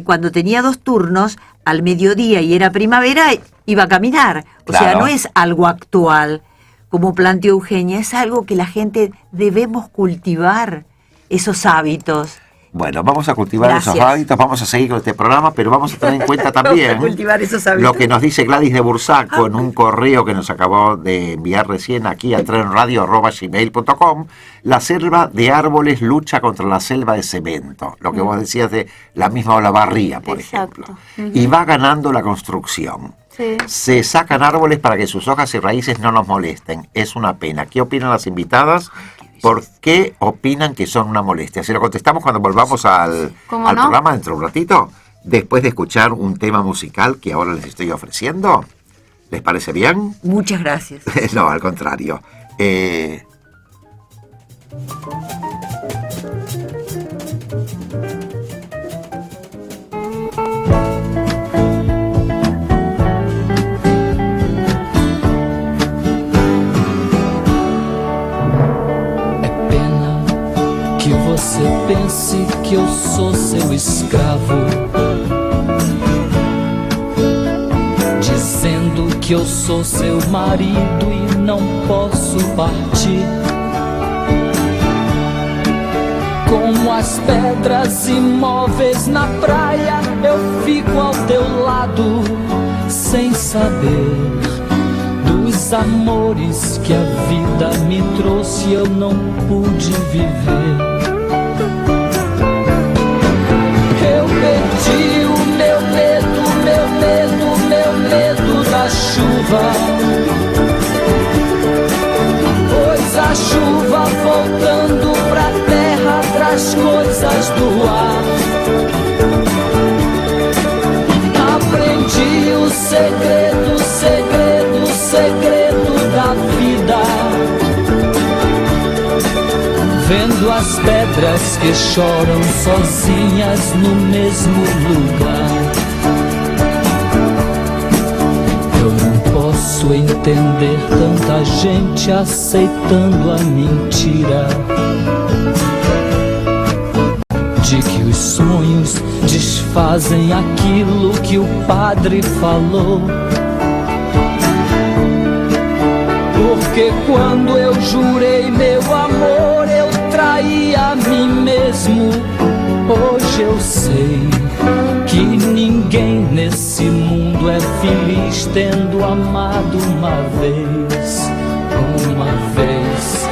cuando tenía 2 turnos, al mediodía y era primavera, iba a caminar. O sea, Claro. no es algo actual, como planteó Eugenia, es algo que la gente debemos cultivar, esos hábitos. Bueno, vamos a cultivar esos Gracias. hábitos, vamos a seguir con este programa, pero vamos a tener en cuenta también Cultivar esos hábitos. lo que nos dice Gladys de Bursaco en un correo que nos acabó de enviar recién aquí a trenradio@gmail.com. La selva de árboles lucha contra la selva de cemento, lo que vos decías de la misma Olavarría, por Exacto. ejemplo. Y va ganando la construcción. Sí. Se sacan árboles para que sus hojas y raíces no nos molesten. Es una pena. ¿Qué opinan las invitadas? ¿Por qué opinan que son una molestia? Se lo contestamos cuando volvamos al ¿Cómo no? programa dentro de un ratito, después de escuchar un tema musical que ahora les estoy ofreciendo. ¿Les parece bien? Muchas gracias. No, al contrario. É pena que você pense que eu sou seu escravo, dizendo que eu sou seu marido e não posso partir. Como as pedras imóveis na praia, eu fico ao teu lado, sem saber dos amores que a vida me trouxe, eu não pude viver. Eu perdi o meu medo, meu medo, meu medo da chuva, pois a chuva voltando pra terra traz coisas do ar. Aprendi o segredo, segredo, segredo da vida, vendo as pedras que choram sozinhas no mesmo lugar. Eu não posso entender tanta gente aceitando a mentira de fazem aquilo que o padre falou. Porque quando eu jurei meu amor, eu traí a mim mesmo. Hoje eu sei que ninguém nesse mundo é feliz tendo amado uma vez. Uma vez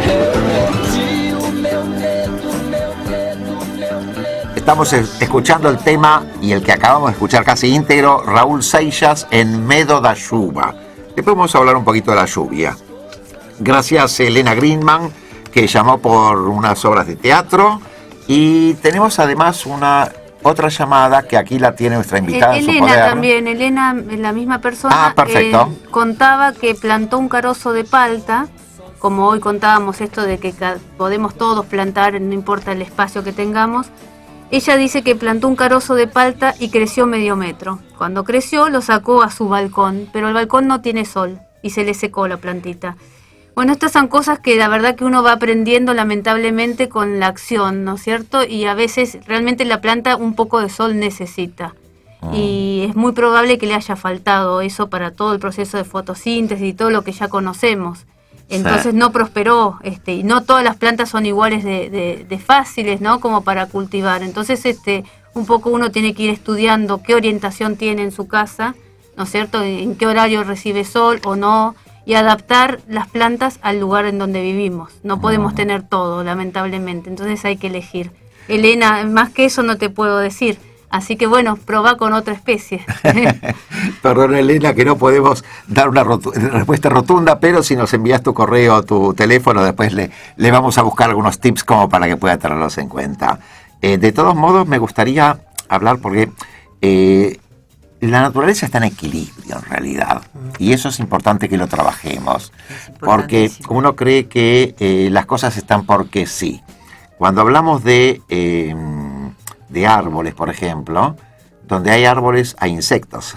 eu perdi o meu medo, meu medo, meu medo. Estamos escuchando el tema y el que acabamos de escuchar casi íntegro, Raúl Seixas en Medo da Chuva. Después vamos a hablar un poquito de la lluvia. Gracias Elena Greenman, que llamó por unas obras de teatro. Y tenemos además otra llamada que aquí la tiene nuestra invitada en su Elena poder. también, Elena, la misma persona, perfecto. contaba que plantó un carozo de palta, como hoy contábamos esto de que podemos todos plantar, no importa el espacio que tengamos. Ella dice que plantó un carozo de palta y creció medio metro. Cuando creció lo sacó a su balcón, pero el balcón no tiene sol y se le secó la plantita. Bueno, estas son cosas que la verdad que uno va aprendiendo lamentablemente con la acción, ¿no es cierto? Y a veces realmente la planta un poco de sol necesita. Y es muy probable que le haya faltado eso para todo el proceso de fotosíntesis y todo lo que ya conocemos. Entonces no prosperó, y no todas las plantas son iguales de fáciles, ¿no? Como para cultivar. Entonces un poco uno tiene que ir estudiando qué orientación tiene en su casa, ¿no es cierto? En qué horario recibe sol o no, y adaptar las plantas al lugar en donde vivimos. No podemos tener todo, lamentablemente, entonces hay que elegir. Elena, más que eso no te puedo decir. Así que bueno, probá con otra especie. Perdón Elena, que no podemos dar una respuesta rotunda, pero si nos envías tu correo o tu teléfono, después le vamos a buscar algunos tips como para que pueda tenerlos en cuenta. De todos modos, me gustaría hablar porque la naturaleza está en equilibrio en realidad, y eso es importante que lo trabajemos, porque uno cree que las cosas están porque sí. Cuando hablamos de árboles, por ejemplo, donde hay árboles hay insectos.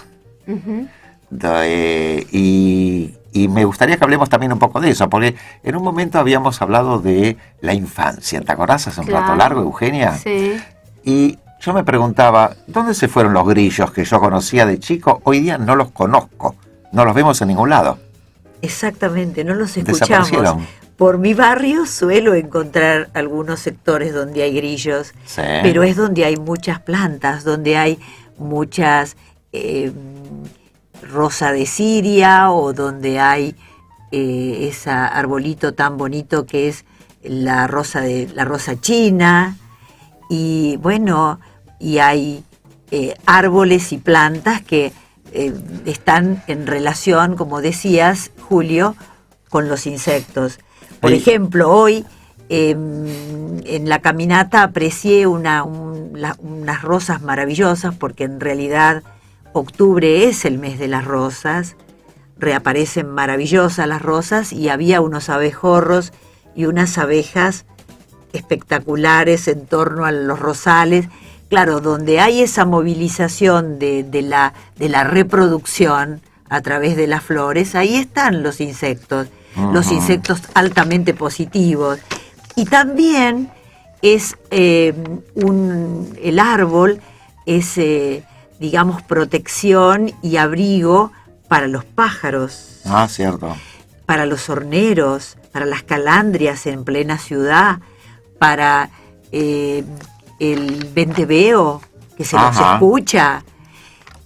Y me gustaría que hablemos también un poco de eso, porque en un momento habíamos hablado de la infancia. ¿Te acordás? Hace un plato largo, Eugenia. Sí. Y yo me preguntaba, ¿dónde se fueron los grillos que yo conocía de chico? Hoy día no los conozco, no los vemos en ningún lado. Exactamente, no los escuchamos. Desaparecieron. Por mi barrio suelo encontrar algunos sectores donde hay grillos, pero es donde hay muchas plantas, donde hay muchas rosa de Siria, o donde hay ese arbolito tan bonito que es la rosa china, y bueno, y hay árboles y plantas que están en relación, como decías, Julio, con los insectos. Por ejemplo, hoy en la caminata aprecié unas rosas maravillosas, porque en realidad octubre es el mes de las rosas, reaparecen maravillosas las rosas, y había unos abejorros y unas abejas espectaculares en torno a los rosales. Claro, donde hay esa movilización de la reproducción a través de las flores, ahí están los insectos. Los insectos altamente positivos. Y también es el árbol es, digamos, protección y abrigo para los pájaros. Ah, cierto. Para los horneros, para las calandrias en plena ciudad, para el venteveo, que se los escucha.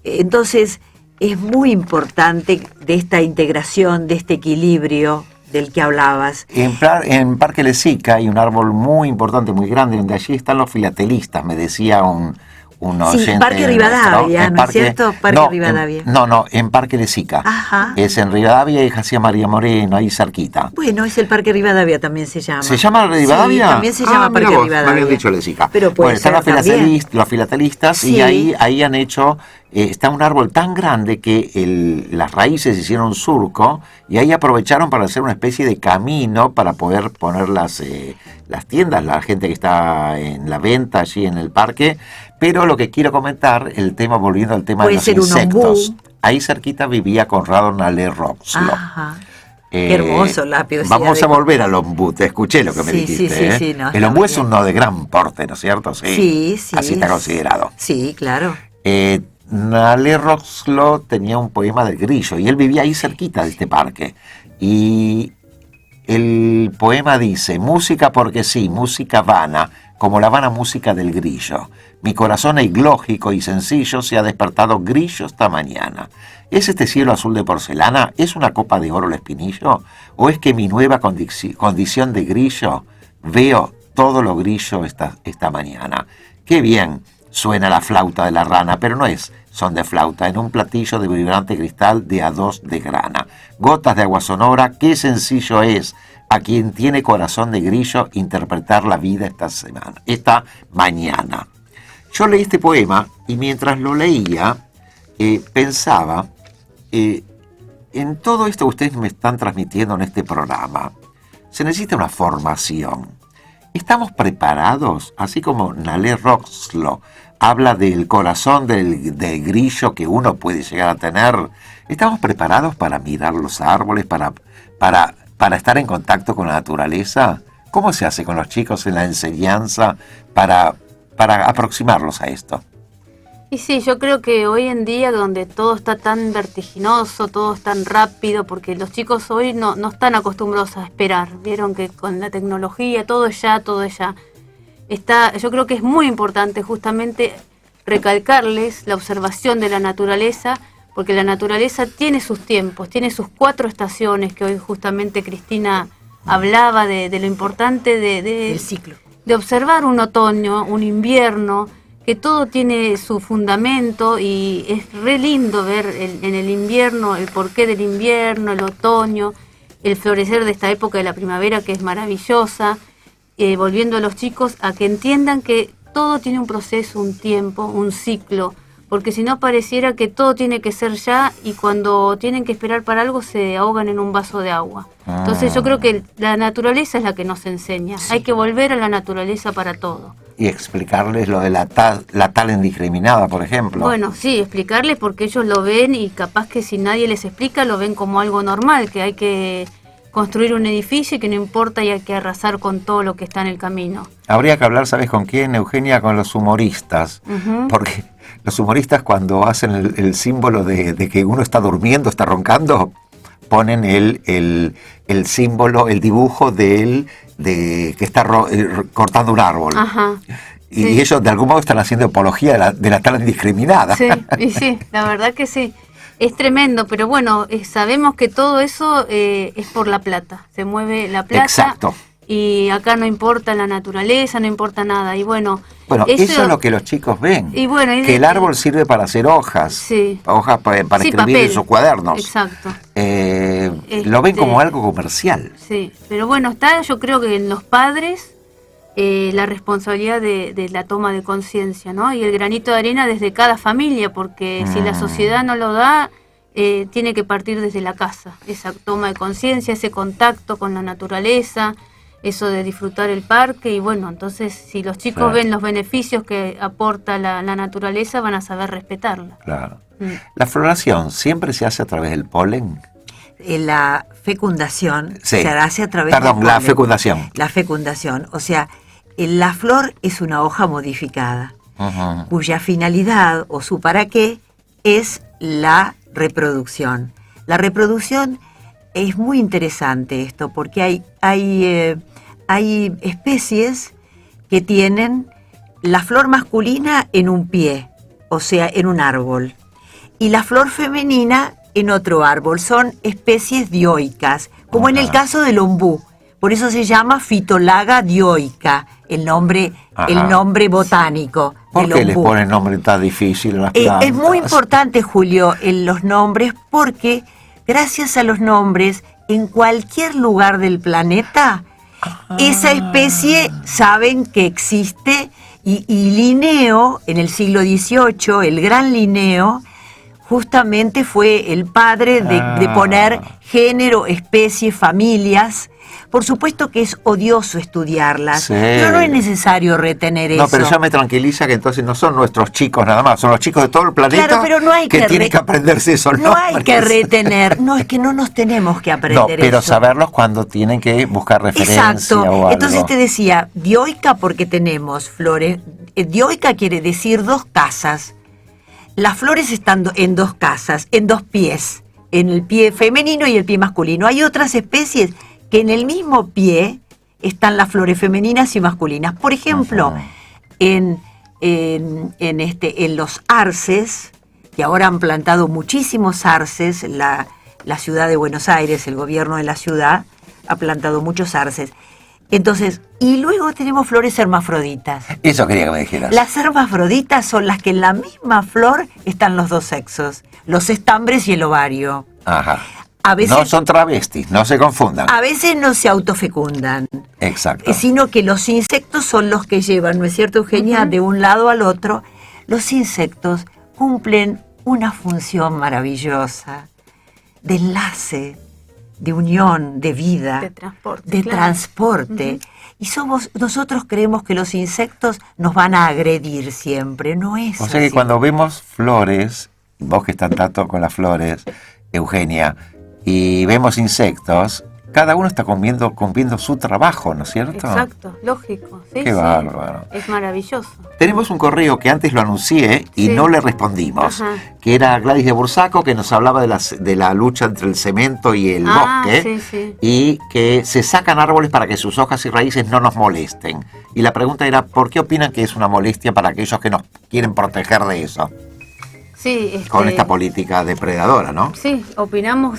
Entonces, es muy importante de esta integración, de este equilibrio del que hablabas. En Parque Lezica hay un árbol muy importante, muy grande, donde allí están los filatelistas, me decía un oyente. Sí, Parque Rivadavia, ¿no es cierto? Parque Rivadavia. No, en Parque Lezica. Ajá. Es en Rivadavia y Jacía María Moreno, ahí cerquita. Bueno, es el Parque Rivadavia, también se llama. ¿Se llama Rivadavia? Sí, también se llama Parque Rivadavia. Me habían dicho Lezica. Pero puede ser están también. los filatelistas, Sí. y ahí han hecho... está un árbol tan grande que las raíces hicieron surco, y ahí aprovecharon para hacer una especie de camino para poder poner las tiendas, la gente que está en la venta allí en el parque. Pero lo que quiero comentar, volviendo al tema de los insectos. Ahí cerquita vivía Conrado Nalé Roxlo. Qué hermoso la piosidad. Vamos a volver al ombú, te escuché lo que me dijiste. Sí, no, el ombú es uno de gran porte, ¿no es cierto? Sí. Así está considerado. Sí, claro. Nale Roxlo tenía un poema del grillo y él vivía ahí cerquita de este parque. Y el poema dice: música porque sí, música vana, como la vana música del grillo. Mi corazón eglógico y sencillo se ha despertado grillo esta mañana. ¿Es este cielo azul de porcelana? ¿Es una copa de oro el espinillo? ¿O es que mi nueva condición de grillo veo todo lo grillo esta mañana? ¡Qué bien! Suena la flauta de la rana, pero no es son de flauta, en un platillo de vibrante cristal de A2 de grana. Gotas de agua sonora, qué sencillo es a quien tiene corazón de grillo interpretar la vida esta mañana. Yo leí este poema y mientras lo leía pensaba en todo esto que ustedes me están transmitiendo en este programa. Se necesita una formación. ¿Estamos preparados? Así como Nale Roxlo habla del corazón del grillo que uno puede llegar a tener. ¿Estamos preparados para mirar los árboles, para estar en contacto con la naturaleza? ¿Cómo se hace con los chicos en la enseñanza para aproximarlos a esto? Y sí, yo creo que hoy en día, donde todo está tan vertiginoso, todo es tan rápido, porque los chicos hoy no están acostumbrados a esperar. Vieron que con la tecnología todo es ya. Yo creo que es muy importante justamente recalcarles la observación de la naturaleza, porque la naturaleza tiene sus tiempos, tiene sus 4 estaciones, que hoy justamente Cristina hablaba de lo importante del ciclo. De observar un otoño, un invierno, que todo tiene su fundamento, y es re lindo ver en el invierno el porqué del invierno, el otoño, el florecer de esta época de la primavera que es maravillosa, volviendo a los chicos a que entiendan que todo tiene un proceso, un tiempo, un ciclo, porque si no pareciera que todo tiene que ser ya, y cuando tienen que esperar para algo se ahogan en un vaso de agua. Entonces yo creo que la naturaleza es la que nos enseña, sí. Hay que volver a la naturaleza para todo. Y explicarles lo de la tal indiscriminada, por ejemplo. Bueno, sí, explicarles, porque ellos lo ven y capaz que si nadie les explica lo ven como algo normal, que hay que construir un edificio y que no importa y hay que arrasar con todo lo que está en el camino. Habría que hablar, ¿sabes con quién, Eugenia? Con los humoristas. Porque los humoristas, cuando hacen el símbolo de que uno está durmiendo, está roncando, ponen el símbolo, el dibujo de que está cortando un árbol. Ajá. Y sí. ellos de algún modo están haciendo apología de la tal indiscriminada. Sí, y sí, la verdad que sí. Es tremendo, pero bueno, sabemos que todo eso es por la plata. Se mueve la plata. Exacto. Y acá no importa la naturaleza, no importa nada. Y bueno, eso es lo que los chicos ven. Y bueno, que el árbol sirve para hacer hojas. Sí. Hojas para escribir papel. En sus cuadernos. Exacto. Lo ven como algo comercial. Sí, pero bueno, está yo creo que en los padres la responsabilidad de la toma de conciencia, ¿no? Y el granito de arena desde cada familia, porque si la sociedad no lo da, tiene que partir desde la casa. Esa toma de conciencia, ese contacto con la naturaleza, eso de disfrutar el parque. Y bueno, entonces si los chicos ven los beneficios que aporta la naturaleza, van a saber respetarla. Claro. ¿La floración siempre se hace a través del polen? La fecundación sí. se hace a través del polen. La fecundación. La fecundación, o sea, la flor es una hoja modificada, cuya finalidad o su para qué es la reproducción. La reproducción es muy interesante esto, porque hay especies que tienen la flor masculina en un pie, o sea, en un árbol, y la flor femenina en otro árbol. Son especies dioicas, como en el caso del ombú. Por eso se llama Phytolaga dioica, el nombre botánico. ¿Por qué les ponen nombre tan difícil a las plantas? Es muy importante, Julio, los nombres, porque gracias a los nombres, en cualquier lugar del planeta, esa especie saben que existe. Y Linneo, en el siglo XVIII, el gran Linneo, justamente fue el padre de poner género, especie, familias. Por supuesto que es odioso estudiarlas, Sí. pero no es necesario retener eso. No, pero ya me tranquiliza que entonces no son nuestros chicos nada más, son los chicos de todo el planeta. Claro, pero no hay que tienen que aprenderse esos No hay nombres. que retener, no, es que no nos tenemos que aprender No, pero eso. saberlos cuando tienen que buscar referencia Exacto. o algo. Entonces te decía, dioica porque tenemos flores. Dioica quiere decir 2 casas. Las flores están en 2 casas, en 2 pies, en el pie femenino y el pie masculino. Hay otras especies que en el mismo pie están las flores femeninas y masculinas. Por ejemplo, en los arces, que ahora han plantado muchísimos arces, la ciudad de Buenos Aires, el gobierno de la ciudad, ha plantado muchos arces. Entonces, y luego tenemos flores hermafroditas. Eso quería que me dijeras. Las hermafroditas son las que en la misma flor están los 2 sexos, los estambres y el ovario. Ajá. A veces, No son travestis, no se confundan. a veces no se autofecundan, Exacto. sino que los insectos son los que llevan, ¿no es cierto, Eugenia?, de un lado al otro. Los insectos cumplen una función maravillosa de enlace, de unión, de vida, De transporte, de claro. transporte. Y nosotros creemos que los insectos nos van a agredir siempre, no es O sea que así. cuando vemos flores, vos que estás tanto con las flores, Eugenia, y vemos insectos, cada uno está cumpliendo su trabajo, ¿no es cierto? Exacto, lógico. Sí, Qué sí. bárbaro. Es maravilloso. Tenemos un correo que antes lo anuncié y Sí. no le respondimos, Ajá. que era Gladys de Bursaco, que nos hablaba de la lucha entre el cemento y el bosque, sí, sí. y que se sacan árboles para que sus hojas y raíces no nos molesten. Y la pregunta era, ¿por qué opinan que es una molestia para aquellos que nos quieren proteger de eso? Sí, Con esta política depredadora, ¿no? Sí, opinamos,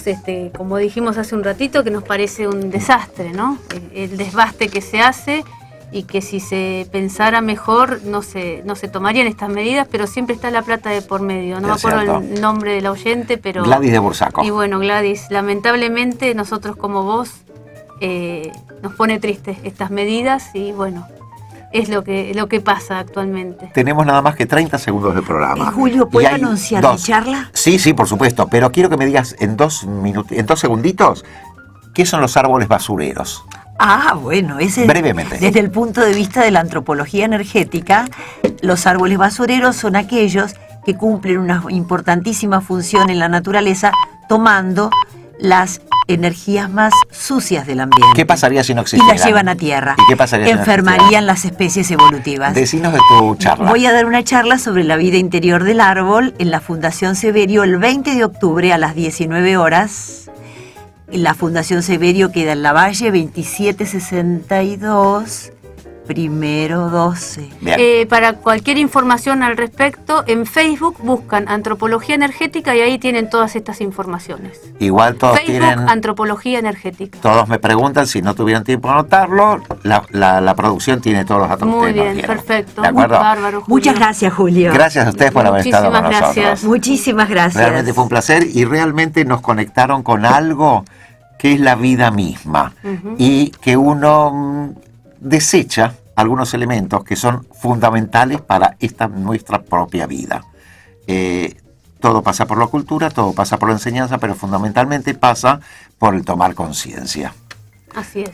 como dijimos hace un ratito, que nos parece un desastre, ¿no? El desbaste que se hace y que si se pensara mejor no se tomarían estas medidas, pero siempre está la plata de por medio. No me Es acuerdo cierto. el nombre del oyente, pero... Gladys de Bursaco. Y bueno, Gladys, lamentablemente nosotros como vos nos pone triste estas medidas y bueno, es lo que pasa actualmente. Tenemos nada más que 30 segundos de programa. Julio, ¿puedo Y hay anunciar mi charla? Sí, sí, por supuesto, pero quiero que me digas en 2 segunditos, ¿qué son los árboles basureros? Ah, bueno, Brevemente. Desde el punto de vista de la antropología energética, los árboles basureros son aquellos que cumplen una importantísima función en la naturaleza, tomando las energías más sucias del ambiente. ¿Qué pasaría si no Y existieran? las llevan a tierra. ¿Y qué pasaría si no Enfermarían las especies evolutivas. Decinos de tu charla. Voy a dar una charla sobre la vida interior del árbol en la Fundación Severio el 20 de octubre a las 19 horas. La Fundación Severio queda en la Valle 2762, primero 12. Bien. Para cualquier información al respecto, en Facebook buscan Antropología Energética y ahí tienen todas estas informaciones. Igual todos Facebook, tienen... Antropología Energética. Todos me preguntan si no tuvieran tiempo de anotarlo. La producción tiene todos los datos que Muy ustedes nos bien, dieron. perfecto. ¿De acuerdo? Bárbaro, Julio. Muchas gracias, Julio. Gracias a ustedes por haber estado con Muchísimas nosotros. gracias. Muchísimas gracias. Realmente fue un placer y realmente nos conectaron con algo que es la vida misma y que uno desecha algunos elementos que son fundamentales para nuestra propia vida. Todo pasa por la cultura, todo pasa por la enseñanza, pero fundamentalmente pasa por el tomar conciencia. Así es.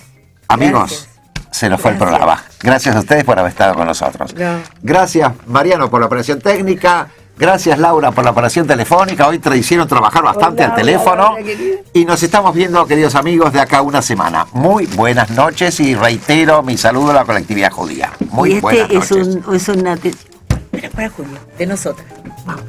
Amigos, se nos fue el programa. Gracias a ustedes por haber estado con nosotros. Gracias, Mariano, por la operación técnica. Gracias, Laura, por la operación telefónica. Hoy te hicieron trabajar bastante al teléfono. Y nos estamos viendo, queridos amigos, de acá a una semana. Muy buenas noches y reitero mi saludo a la colectividad judía. Muy Y buenas noches. es una... Para Julio, de nosotras. Vamos.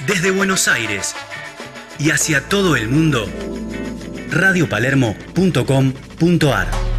Desde Buenos Aires y hacia todo el mundo, radiopalermo.com.ar